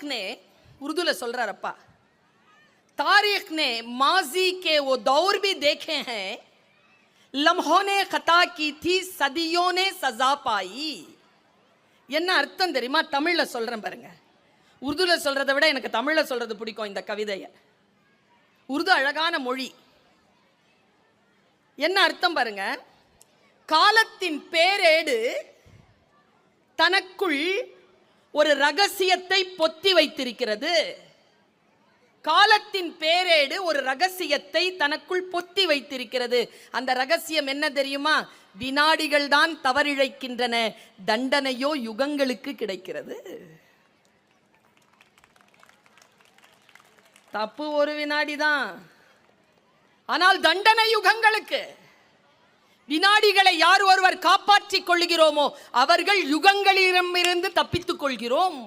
तारीख ने उर्दू சொல்றாரப்பா, तारीख ने माजी के वो दौर भी देखे हैं, लम्हों ने खता की थी सदियों ने सजा पाई. என்ன அர்த்தம் தெரியுமா? தமிழ்ல சொல்றேன் பாருங்க. உருதுல சொல்றதை விட எனக்கு தமிழ்ல சொல்றது பிடிக்கும் இந்த கவிதையை. உருது அழகான மொழி. என்ன அர்த்தம் பாருங்க? காலத்தின் பேரேடு தனக்குள் ஒரு ரகசியத்தை பொத்தி வைத்திருக்கிறது. காலத்தின் பேரேடு ஒரு ரகசியத்தை தனக்குள் பொத்தி வைத்திருக்கிறது. அந்த ரகசியம் என்ன தெரியுமா? வினாடிகள் தான் தவறிழைக்கின்றன, தண்டனையோ யுகங்களுக்கு கிடைக்கிறது. தப்பு ஒரு வினாடி தான், ஆனால் தண்டனை யுகங்களுக்கு. வினாடிகளை யார் ஒருவர் காப்பாற்றிக் கொள்கிறோமோ அவர்கள் யுகங்களிடமிருந்து தப்பித்துக் கொள்கிறோம்.